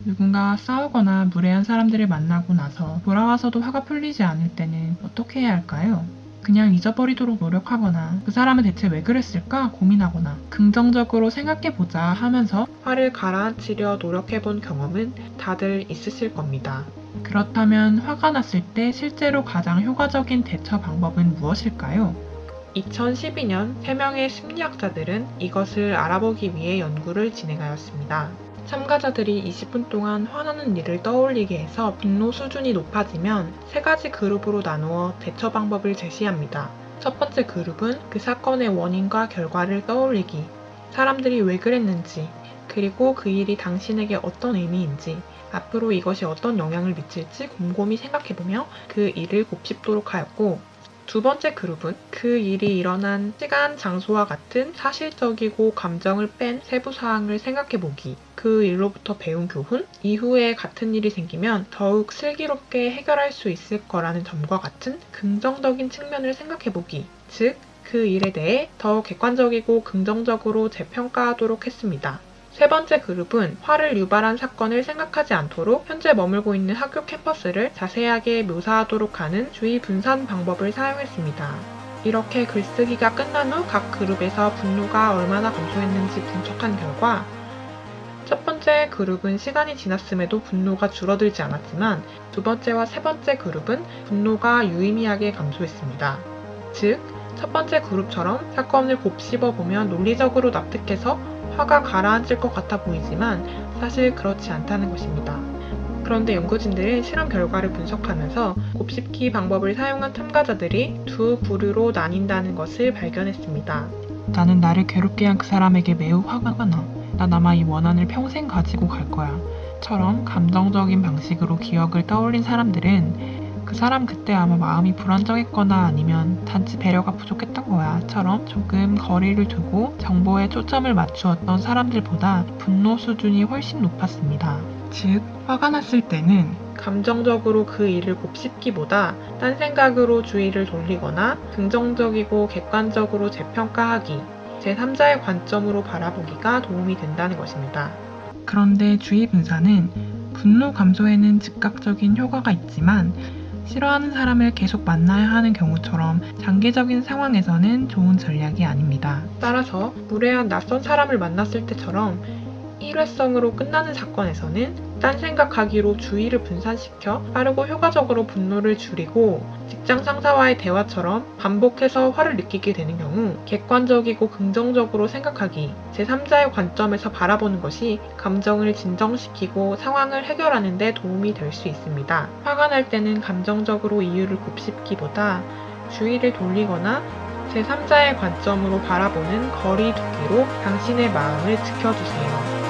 누군가와 싸우거나 무례한 사람들을 만나고 나서 돌아와서도 화가 풀리지 않을 때는 어떻게 해야 할까요? 그냥 잊어버리도록 노력하거나 그 사람은 대체 왜 그랬을까 고민하거나 긍정적으로 생각해보자 하면서 화를 가라앉히려 노력해본 경험은 다들 있으실 겁니다. 그렇다면 화가 났을 때 실제로 가장 효과적인 대처 방법은 무엇일까요? 2012년 3명의 심리학자들은 이것을 알아보기 위해 연구를 진행하였습니다. 참가자들이 20분 동안 화나는 일을 떠올리게 해서 분노 수준이 높아지면 3가지 그룹으로 나누어 대처 방법을 제시합니다. 첫 번째 그룹은 그 사건의 원인과 결과를 떠올리기, 사람들이 왜 그랬는지, 그리고 그 일이 당신에게 어떤 의미인지, 앞으로 이것이 어떤 영향을 미칠지 곰곰이 생각해보며 그 일을 곱씹도록 하였고, 두 번째 그룹은 그 일이 일어난 시간, 장소와 같은 사실적이고 감정을 뺀 세부 사항을 생각해보기, 그 일로부터 배운 교훈, 이후에 같은 일이 생기면 더욱 슬기롭게 해결할 수 있을 거라는 점과 같은 긍정적인 측면을 생각해보기, 즉, 그 일에 대해 더 객관적이고 긍정적으로 재평가하도록 했습니다. 세 번째 그룹은 화를 유발한 사건을 생각하지 않도록 현재 머물고 있는 학교 캠퍼스를 자세하게 묘사하도록 하는 주의 분산 방법을 사용했습니다. 이렇게 글쓰기가 끝난 후 각 그룹에서 분노가 얼마나 감소했는지 분석한 결과 첫 번째 그룹은 시간이 지났음에도 분노가 줄어들지 않았지만 두 번째와 세 번째 그룹은 분노가 유의미하게 감소했습니다. 즉, 첫 번째 그룹처럼 사건을 곱씹어보면 논리적으로 납득해서 화가 가라앉을 것 같아 보이지만 사실 그렇지 않다는 것입니다. 그런데 연구진들은 실험 결과를 분석하면서 곱씹기 방법을 사용한 참가자들이 두 부류로 나뉜다는 것을 발견했습니다. 나는 나를 괴롭게 한 그 사람에게 매우 화가 나. 난 아마 이 원한을 평생 가지고 갈 거야. 처럼 감정적인 방식으로 기억을 떠올린 사람들은 그 사람 그때 아마 마음이 불안정했거나 아니면 단지 배려가 부족했던 거야 처럼 조금 거리를 두고 정보에 초점을 맞추었던 사람들보다 분노 수준이 훨씬 높았습니다. 즉, 화가 났을 때는 감정적으로 그 일을 곱씹기보다 딴 생각으로 주의를 돌리거나 긍정적이고 객관적으로 재평가하기, 제3자의 관점으로 바라보기가 도움이 된다는 것입니다. 그런데 주의 분산은 분노 감소에는 즉각적인 효과가 있지만 싫어하는 사람을 계속 만나야 하는 경우처럼 장기적인 상황에서는 좋은 전략이 아닙니다. 따라서 무례한 낯선 사람을 만났을 때처럼 일회성으로 끝나는 사건에서는 딴 생각하기로 주의를 분산시켜 빠르고 효과적으로 분노를 줄이고 직장 상사와의 대화처럼 반복해서 화를 느끼게 되는 경우 객관적이고 긍정적으로 생각하기, 제3자의 관점에서 바라보는 것이 감정을 진정시키고 상황을 해결하는 데 도움이 될 수 있습니다. 화가 날 때는 감정적으로 이유를 곱씹기보다 주의를 돌리거나 제3자의 관점으로 바라보는 거리 두기로 당신의 마음을 지켜주세요.